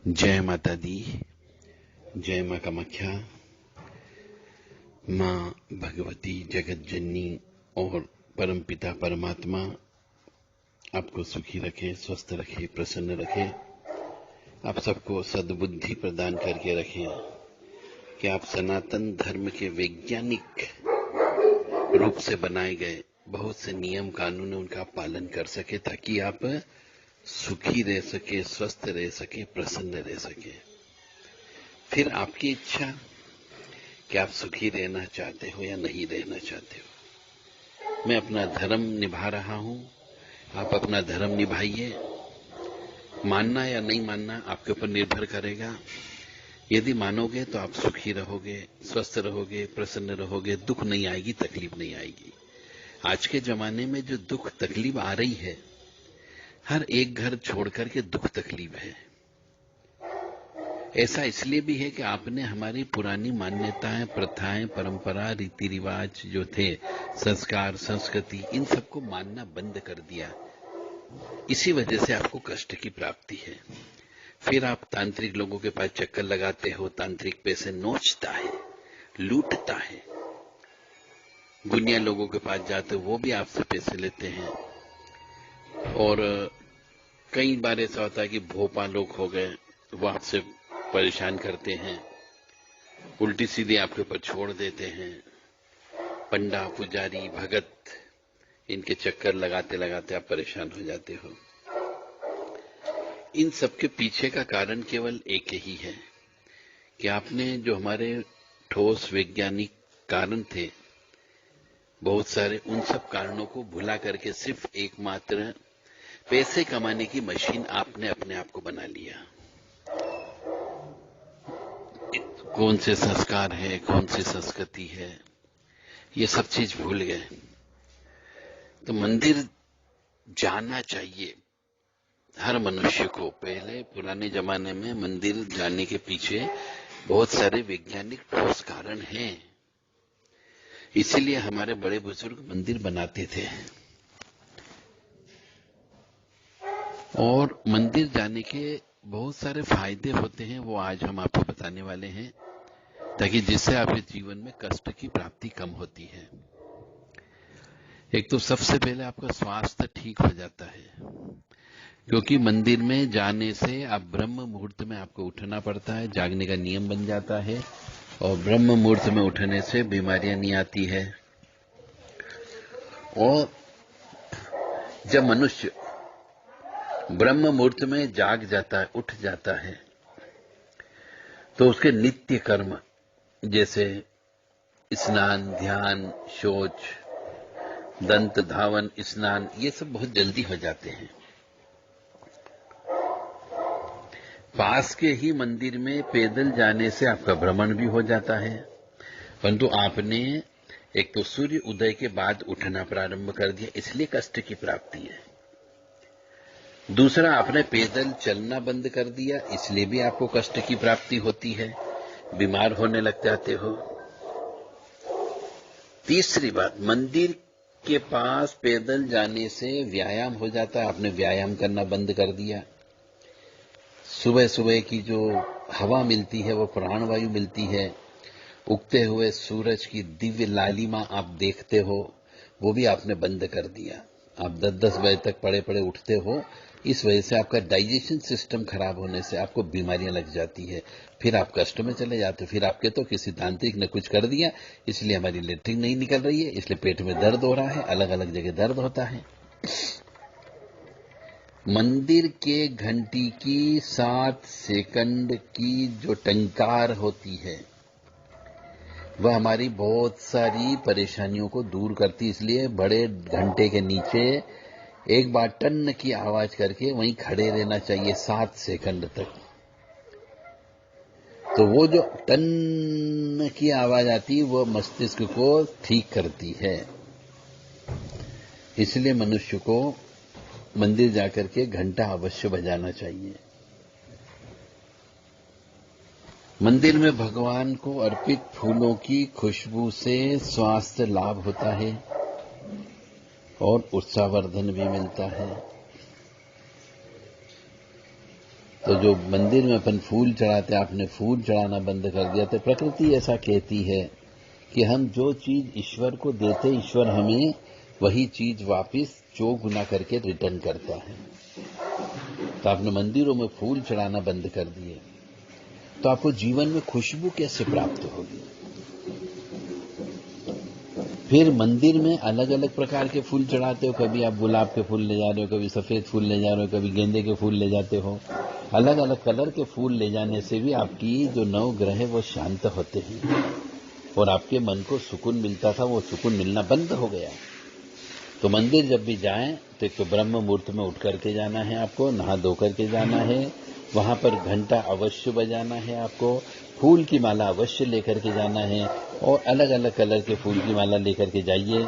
जय माता दी, जय मां कामाख्या। मां भगवती जगत जननी और परमपिता परमात्मा आपको सुखी रखे, स्वस्थ रखे, प्रसन्न रखे। आप सबको सद्बुद्धि प्रदान करके रखें कि आप सनातन धर्म के वैज्ञानिक रूप से बनाए गए बहुत से नियम कानून उनका पालन कर सके, ताकि आप सुखी रह सके, स्वस्थ रह सके, प्रसन्न रह सके। फिर आपकी इच्छा कि आप सुखी रहना चाहते हो या नहीं रहना चाहते हो। मैं अपना धर्म निभा रहा हूं, आप अपना धर्म निभाइए। मानना या नहीं मानना आपके ऊपर निर्भर करेगा। यदि मानोगे तो आप सुखी रहोगे, स्वस्थ रहोगे, प्रसन्न रहोगे, दुख नहीं आएगी, तकलीफ नहीं आएगी। आज के जमाने में जो दुख तकलीफ आ रही है, हर एक घर छोड़ करके दुख तकलीफ है। ऐसा इसलिए भी है कि आपने हमारी पुरानी मान्यताएं, प्रथाएं, परंपरा, रीति रिवाज जो थे, संस्कार, संस्कृति, इन सबको मानना बंद कर दिया। इसी वजह से आपको कष्ट की प्राप्ति है। फिर आप तांत्रिक लोगों के पास चक्कर लगाते हो, तांत्रिक पैसे नोचता है, लूटता है। गुनिया लोगों के पास जाते हो, वो भी आपसे पैसे लेते हैं। और कई बार ऐसा होता है कि भोपा लोग हो गए, वो आपसे परेशान करते हैं, उल्टी सीधी आपके ऊपर छोड़ देते हैं। पंडा, पुजारी, भगत, इनके चक्कर लगाते लगाते आप परेशान हो जाते हो। इन सबके पीछे का कारण केवल एक ही है कि आपने जो हमारे ठोस वैज्ञानिक कारण थे, बहुत सारे, उन सब कारणों को भुला करके सिर्फ एकमात्र पैसे कमाने की मशीन आपने अपने आप को बना लिया। कौन से संस्कार है, कौन सी संस्कृति है, ये सब चीज भूल गए। तो मंदिर जाना चाहिए हर मनुष्य को। पहले पुराने जमाने में मंदिर जाने के पीछे बहुत सारे वैज्ञानिक ठोस कारण हैं, इसीलिए हमारे बड़े बुजुर्ग मंदिर बनाते थे। और मंदिर जाने के बहुत सारे फायदे होते हैं, वो आज हम आपको बताने वाले हैं, ताकि जिससे आपके जीवन में कष्ट की प्राप्ति कम होती है। एक तो सबसे पहले आपका स्वास्थ्य ठीक हो जाता है, क्योंकि मंदिर में जाने से आप ब्रह्म मुहूर्त में आपको उठना पड़ता है, जागने का नियम बन जाता है। और ब्रह्म मुहूर्त में उठने से बीमारियां नहीं आती है। और जब मनुष्य ब्रह्म मुहूर्त में जाग जाता है, उठ जाता है, तो उसके नित्य कर्म जैसे स्नान, ध्यान, शौच, दंत धावन, स्नान, ये सब बहुत जल्दी हो जाते हैं। पास के ही मंदिर में पैदल जाने से आपका भ्रमण भी हो जाता है, परंतु आपने एक तो सूर्य उदय के बाद उठना प्रारंभ कर दिया, इसलिए कष्ट की प्राप्ति है। दूसरा, आपने पैदल चलना बंद कर दिया, इसलिए भी आपको कष्ट की प्राप्ति होती है, बीमार होने लग जाते हो। तीसरी बात, मंदिर के पास पैदल जाने से व्यायाम हो जाता है, आपने व्यायाम करना बंद कर दिया। सुबह सुबह की जो हवा मिलती है, वो प्राणवायु मिलती है, उगते हुए सूरज की दिव्य लालिमा आप देखते हो, वो भी आपने बंद कर दिया। आप 10-10 बजे तक पड़े पड़े उठते हो, इस वजह से आपका डाइजेशन सिस्टम खराब होने से आपको बीमारियां लग जाती है। फिर आप कष्ट में चले जाते हो। फिर आपके तो किसी तांत्रिक ने कुछ कर दिया, इसलिए हमारी लेट्रिन नहीं निकल रही है, इसलिए पेट में दर्द हो रहा है, अलग अलग जगह दर्द होता है। मंदिर के घंटी की 7 सेकंड की जो टंकार होती है, वह हमारी बहुत सारी परेशानियों को दूर करती, इसलिए बड़े घंटे के नीचे एक बार टन की आवाज करके वहीं खड़े रहना चाहिए 7 सेकंड तक। तो वो जो टन की आवाज आती है, वो मस्तिष्क को ठीक करती है। इसलिए मनुष्य को मंदिर जाकर के घंटा अवश्य बजाना चाहिए। मंदिर में भगवान को अर्पित फूलों की खुशबू से स्वास्थ्य लाभ होता है और उत्साहवर्धन भी मिलता है। तो जो मंदिर में अपन फूल चढ़ाते, आपने फूल चढ़ाना बंद कर दिया, तो प्रकृति ऐसा कहती है कि हम जो चीज ईश्वर को देते, ईश्वर हमें वही चीज वापस 4 गुना करके रिटर्न करता है। तो आपने मंदिरों में फूल चढ़ाना बंद कर दिए, तो आपको जीवन में खुशबू कैसे प्राप्त होगी? फिर मंदिर में अलग अलग प्रकार के फूल चढ़ाते हो, कभी आप गुलाब के फूल ले जा रहे हो, कभी सफेद फूल ले जा रहे हो, कभी गेंदे के फूल ले जाते हो। अलग अलग कलर के फूल ले जाने से भी आपकी जो 9 ग्रह है वो शांत होते हैं और आपके मन को सुकून मिलता था, वो सुकून मिलना बंद हो गया। तो मंदिर जब भी जाएं तो एक तो ब्रह्म मुहूर्त में उठ करके जाना है, आपको नहा धो करके जाना है, वहां पर घंटा अवश्य बजाना है, आपको फूल की माला अवश्य लेकर के जाना है और अलग अलग कलर के फूल की माला लेकर के जाइए।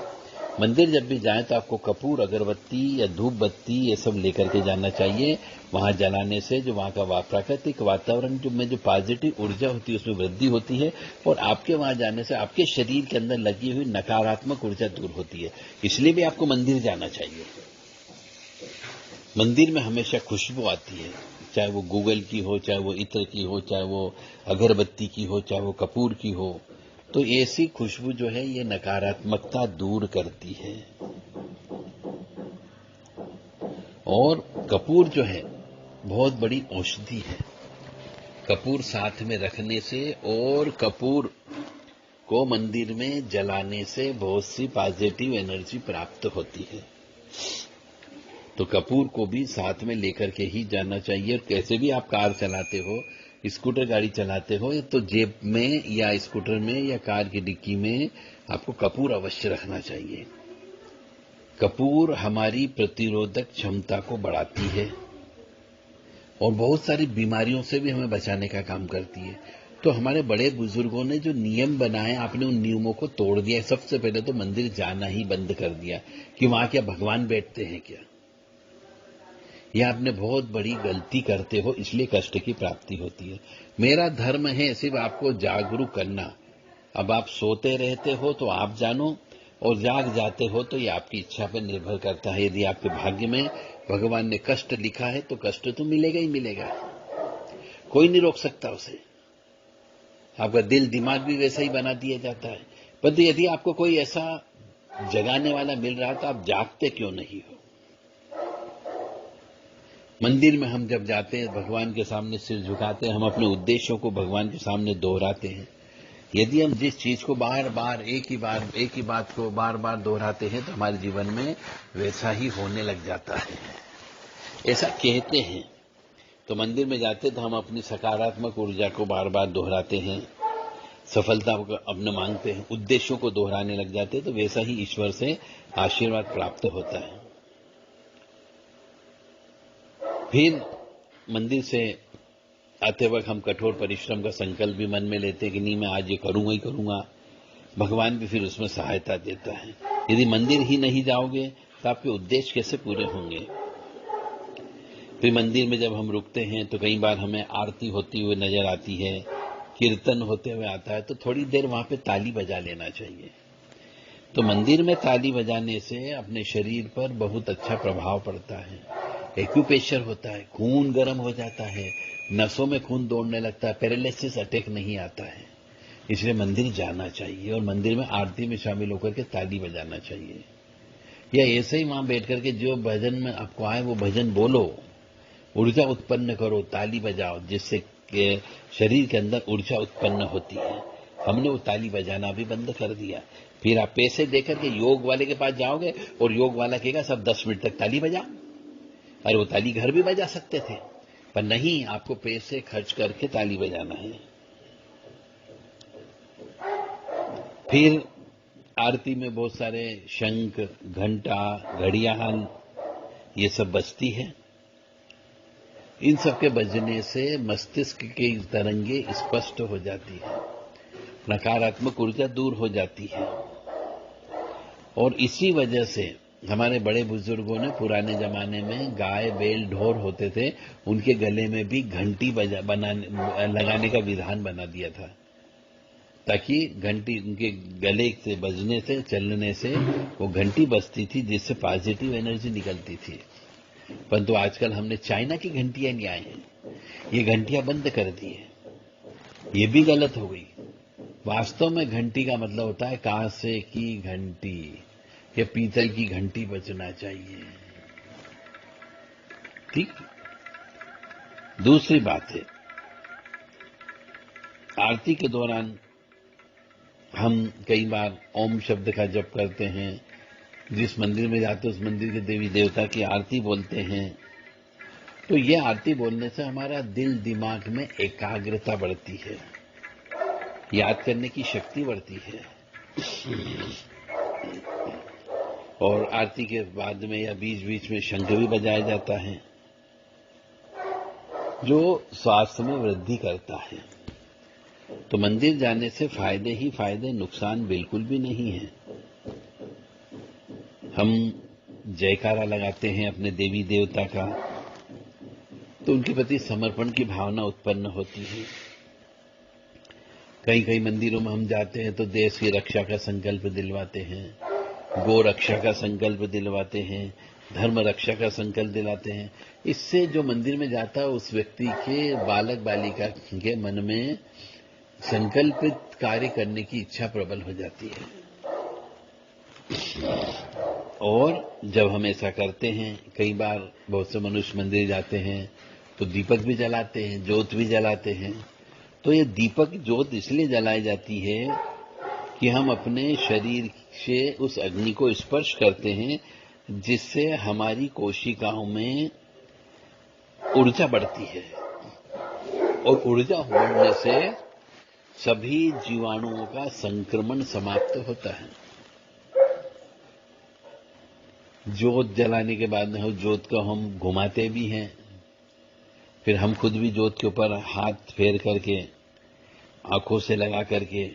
मंदिर जब भी जाएं तो आपको कपूर, अगरबत्ती या धूप बत्ती ये सब लेकर के जाना चाहिए। वहां जलाने से जो वहां का प्राकृतिक वातावरण में जो पॉजिटिव ऊर्जा होती है उसमें वृद्धि होती है और आपके वहां जाने से आपके शरीर के अंदर लगी हुई नकारात्मक ऊर्जा दूर होती है। इसलिए भी आपको मंदिर जाना चाहिए। मंदिर में हमेशा खुशबू आती है, चाहे वो गूगल की हो, चाहे वो इत्र की हो, चाहे वो अगरबत्ती की हो, चाहे वो कपूर की हो। तो ऐसी खुशबू जो है ये नकारात्मकता दूर करती है। और कपूर जो है बहुत बड़ी औषधि है। कपूर साथ में रखने से और कपूर को मंदिर में जलाने से बहुत सी पॉजिटिव एनर्जी प्राप्त होती है। तो कपूर को भी साथ में लेकर के ही जाना चाहिए। कैसे भी आप कार चलाते हो, स्कूटर गाड़ी चलाते हो, तो जेब में या स्कूटर में या कार की डिक्की में आपको कपूर अवश्य रखना चाहिए। कपूर हमारी प्रतिरोधक क्षमता को बढ़ाती है और बहुत सारी बीमारियों से भी हमें बचाने का काम करती है। तो हमारे बड़े बुजुर्गों ने जो नियम बनाए, आपने उन नियमों को तोड़ दिया। सबसे पहले तो मंदिर जाना ही बंद कर दिया कि वहां क्या भगवान बैठते हैं क्या? यह आपने बहुत बड़ी गलती करते हो, इसलिए कष्ट की प्राप्ति होती है। मेरा धर्म है सिर्फ आपको जागरूक करना। अब आप सोते रहते हो तो आप जानो, और जाग जाते हो तो ये आपकी इच्छा पर निर्भर करता है। यदि आपके भाग्य में भगवान ने कष्ट लिखा है तो कष्ट तो मिलेगा ही मिलेगा, कोई नहीं रोक सकता उसे। आपका दिल दिमाग भी वैसा ही बना दिया जाता है। परंतु यदि आपको कोई ऐसा जगाने वाला मिल रहा तो आप जागते क्यों नहीं हो? मंदिर में हम जब जाते हैं, भगवान के सामने सिर झुकाते हैं, हम अपने उद्देश्यों को भगवान के सामने दोहराते हैं। यदि हम जिस चीज को बार बार एक ही बात को बार बार दोहराते हैं तो हमारे जीवन में वैसा ही होने लग जाता है, ऐसा कहते हैं। तो मंदिर में जाते तो हम अपनी सकारात्मक ऊर्जा को बार बार दोहराते हैं, सफलता को अपने मांगते हैं, उद्देश्यों को दोहराने लग जाते हैं, तो वैसा ही ईश्वर से आशीर्वाद प्राप्त होता है। फिर मंदिर से आते वक्त हम कठोर परिश्रम का संकल्प भी मन में लेते हैं कि नहीं, मैं आज ये करूंगा ही करूंगा। भगवान भी फिर उसमें सहायता देता है। यदि मंदिर ही नहीं जाओगे तो आपके उद्देश्य कैसे पूरे होंगे? फिर मंदिर में जब हम रुकते हैं तो कई बार हमें आरती होती हुई नजर आती है, कीर्तन होते हुए आता है, तो थोड़ी देर वहां पे ताली बजा लेना चाहिए। तो मंदिर में ताली बजाने से अपने शरीर पर बहुत अच्छा प्रभाव पड़ता है। एक्यूप्रेशर होता है, खून गर्म हो जाता है, नसों में खून दौड़ने लगता है, पैरालिसिस अटैक नहीं आता है। इसलिए मंदिर जाना चाहिए और मंदिर में आरती में शामिल होकर के ताली बजाना चाहिए। या ऐसे ही वहां बैठ करके जो भजन में आपको आए वो भजन बोलो, ऊर्जा उत्पन्न करो, ताली बजाओ, जिससे शरीर के अंदर ऊर्जा उत्पन्न होती है। हमने वो ताली बजाना भी बंद कर दिया। फिर आप पैसे देकर के योग वाले के पास जाओगे और योग वाला कहेगा सब 10 मिनट तक ताली बजाओ। अरे वो ताली घर भी बजा सकते थे, पर नहीं, आपको पैसे खर्च करके ताली बजाना है। फिर आरती में बहुत सारे शंख, घंटा, घड़ियाल ये सब बजती है। इन सब के बजने से मस्तिष्क की तरंगे स्पष्ट हो जाती है, नकारात्मक ऊर्जा दूर हो जाती है। और इसी वजह से हमारे बड़े बुजुर्गों ने पुराने जमाने में गाय, बैल, ढोर होते थे, उनके गले में भी घंटी लगाने का विधान बना दिया था, ताकि घंटी उनके गले से बजने से, चलने से वो घंटी बजती थी, जिससे पॉजिटिव एनर्जी निकलती थी। परंतु आजकल हमने चाइना की घंटियां नहीं आई हैं, ये घंटियां बंद कर दी है। ये भी गलत हो गई। वास्तव में घंटी का मतलब होता है कांसे की घंटी या पीतल की घंटी बजना चाहिए। ठीक। दूसरी बात है, आरती के दौरान हम कई बार ओम शब्द का जप करते हैं। जिस मंदिर में जाते हैं उस मंदिर के देवी देवता की आरती बोलते हैं। तो ये आरती बोलने से हमारा दिल दिमाग में एकाग्रता बढ़ती है, याद करने की शक्ति बढ़ती है। और आरती के बाद में या बीच बीच में शंख भी बजाया जाता है, जो स्वास्थ्य में वृद्धि करता है। तो मंदिर जाने से फायदे ही फायदे, नुकसान बिल्कुल भी नहीं है। हम जयकारा लगाते हैं अपने देवी देवता का, तो उनके प्रति समर्पण की भावना उत्पन्न होती है। कई कई मंदिरों में हम जाते हैं तो देश की रक्षा का संकल्प दिलवाते हैं, गो रक्षा का संकल्प दिलवाते हैं, धर्म रक्षा का संकल्प दिलाते हैं। इससे जो मंदिर में जाता है उस व्यक्ति के बालक बालिका के मन में संकल्पित कार्य करने की इच्छा प्रबल हो जाती है। और जब हम ऐसा करते हैं, कई बार बहुत से मनुष्य मंदिर जाते हैं तो दीपक भी जलाते हैं, ज्योत भी जलाते हैं। तो ये दीपक ज्योत इसलिए जलाई जाती है कि हम अपने शरीर से उस अग्नि को स्पर्श करते हैं, जिससे हमारी कोशिकाओं में ऊर्जा बढ़ती है। और ऊर्जा बढ़ने से सभी जीवाणुओं का संक्रमण समाप्त होता है। ज्योत जलाने के बाद में ज्योत को हम घुमाते भी हैं, फिर हम खुद भी ज्योत के ऊपर हाथ फेर करके, आंखों से लगा करके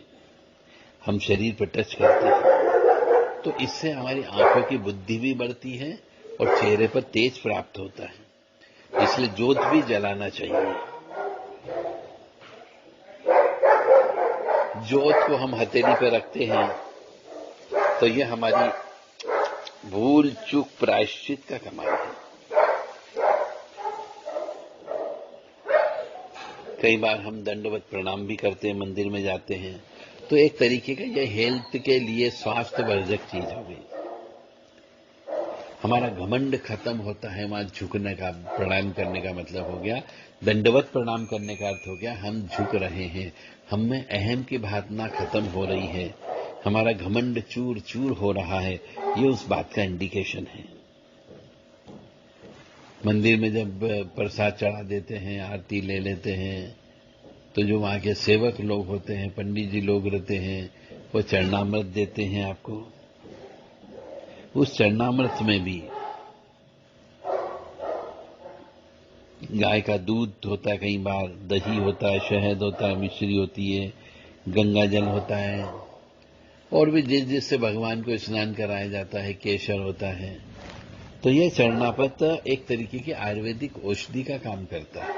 हम शरीर पर टच करते हैं। तो इससे हमारी आंखों की बुद्धि भी बढ़ती है और चेहरे पर तेज प्राप्त होता है। इसलिए ज्योत भी जलाना चाहिए। ज्योत को हम हथेली पर रखते हैं तो ये हमारी भूल चूक प्रायश्चित का कमाल है। कई बार हम दंडवत प्रणाम भी करते हैं, मंदिर में जाते हैं, तो एक तरीके का ये हेल्थ के लिए स्वास्थ्य वर्धक चीज हो गई। हमारा घमंड खत्म होता है, वहां झुकने का, प्रणाम करने का मतलब हो गया, दंडवत प्रणाम करने का अर्थ हो गया हम झुक रहे हैं, हम में अहम की भावना खत्म हो रही है, हमारा घमंड चूर चूर हो रहा है। ये उस बात का इंडिकेशन है। मंदिर में जब प्रसाद चढ़ा देते हैं, आरती ले लेते हैं, तो जो वहां के सेवक लोग होते हैं, पंडित जी लोग रहते हैं, वो चरणामृत देते हैं आपको। उस चरणामृत में भी गाय का दूध होता है, कई बार दही होता है, शहद होता है, मिश्री होती है, गंगा जल होता है, और भी जिससे भगवान को स्नान कराया जाता है, केसर होता है। तो यह चरणामृत एक तरीके की आयुर्वेदिक औषधि का काम करता है।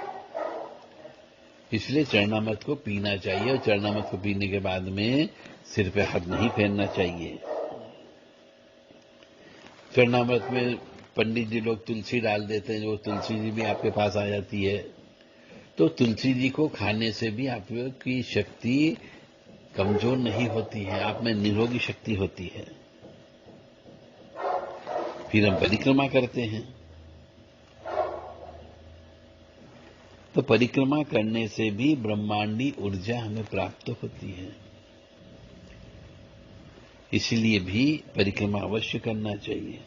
इसलिए चरणामृत को पीना चाहिए, और चरणामृत को पीने के बाद में सिर पे हाथ नहीं फेरना चाहिए। चरणामृत में पंडित जी लोग तुलसी डाल देते हैं, जो तुलसी जी भी आपके पास आ जाती है। तो तुलसी जी को खाने से भी आपकी शक्ति कमजोर नहीं होती है, आप में निरोगी शक्ति होती है। फिर हम परिक्रमा करते हैं, तो परिक्रमा करने से भी ब्रह्मांडी ऊर्जा हमें प्राप्त होती है। इसलिए भी परिक्रमा अवश्य करना चाहिए।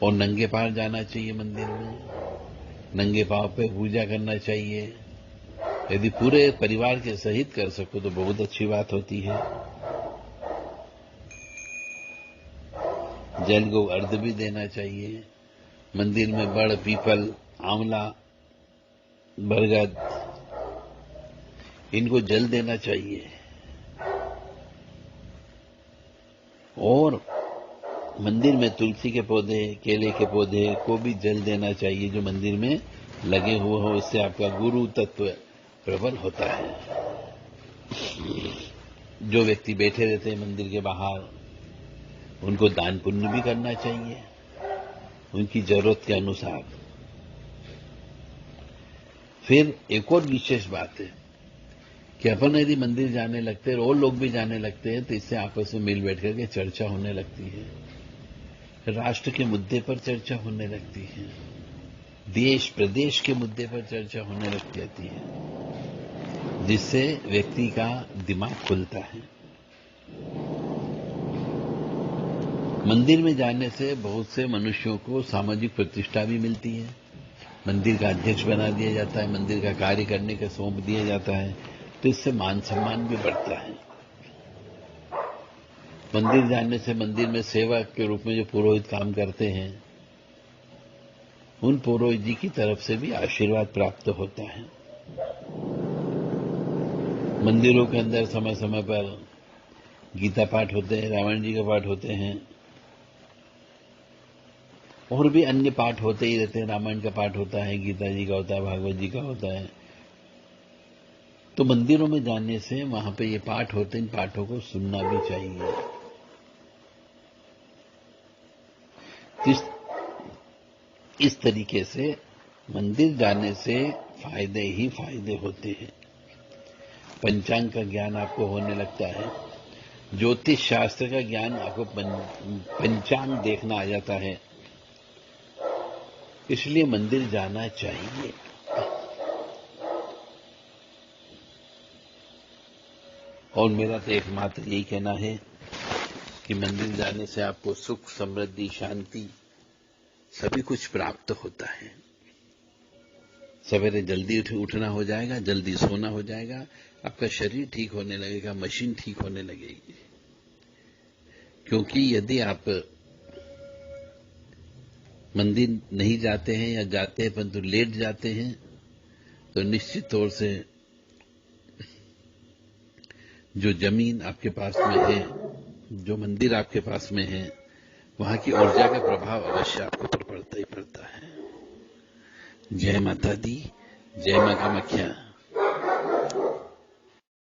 और नंगे पांव जाना चाहिए मंदिर में, नंगे पांव पे पूजा करना चाहिए। यदि पूरे परिवार के सहित कर सको तो बहुत अच्छी बात होती है। जल को अर्घ भी देना चाहिए। मंदिर में बड़, पीपल, आंवला, बरगद, इनको जल देना चाहिए। और मंदिर में तुलसी के पौधे, केले के पौधे को भी जल देना चाहिए, जो मंदिर में लगे हुए हो। इससे आपका गुरु तत्व प्रबल होता है। जो व्यक्ति बैठे रहते हैं मंदिर के बाहर, उनको दान पुण्य भी करना चाहिए उनकी जरूरत के अनुसार। फिर एक और विशेष बात है कि अपन यदि मंदिर जाने लगते हैं और लोग भी जाने लगते हैं तो इससे आपस में मिल बैठ करके चर्चा होने लगती है, राष्ट्र के मुद्दे पर चर्चा होने लगती है, देश प्रदेश के मुद्दे पर चर्चा होने लग जाती है, जिससे व्यक्ति का दिमाग खुलता है। मंदिर में जाने से बहुत से मनुष्यों को सामाजिक प्रतिष्ठा भी मिलती है, मंदिर का अध्यक्ष बना दिया जाता है, मंदिर का कार्य करने का सौंप दिया जाता है, तो इससे मान सम्मान भी बढ़ता है। मंदिर जाने से मंदिर में सेवक के रूप में जो पुरोहित काम करते हैं उन पुरोहित जी की तरफ से भी आशीर्वाद प्राप्त होता है। मंदिरों के अंदर समय समय पर गीता पाठ होते हैं, रामायण जी के पाठ होते हैं और भी अन्य पाठ होते ही रहते हैं। रामायण का पाठ होता है, गीता जी का होता है, भागवत जी का होता है। तो मंदिरों में जाने से वहां पे ये पाठ होते हैं, इन पाठों को सुनना भी चाहिए। इस तरीके से मंदिर जाने से फायदे ही फायदे होते हैं। पंचांग का ज्ञान आपको होने लगता है, ज्योतिष शास्त्र का ज्ञान आपको पंचांग देखना आ जाता है, इसलिए मंदिर जाना चाहिए। और मेरा तो एकमात्र यही कहना है कि मंदिर जाने से आपको सुख, समृद्धि, शांति सभी कुछ प्राप्त होता है। सवेरे जल्दी उठना हो जाएगा, जल्दी सोना हो जाएगा, आपका शरीर ठीक होने लगेगा, मशीन ठीक होने लगेगी। क्योंकि यदि आप मंदिर नहीं जाते हैं या जाते हैं परंतु लेट जाते हैं तो निश्चित तौर से जो जमीन आपके पास में है, जो मंदिर आपके पास में है, वहां की ऊर्जा का प्रभाव अवश्य आपके ऊपर पड़ता ही पड़ता है। जय माता दी, जय मां कामाख्या।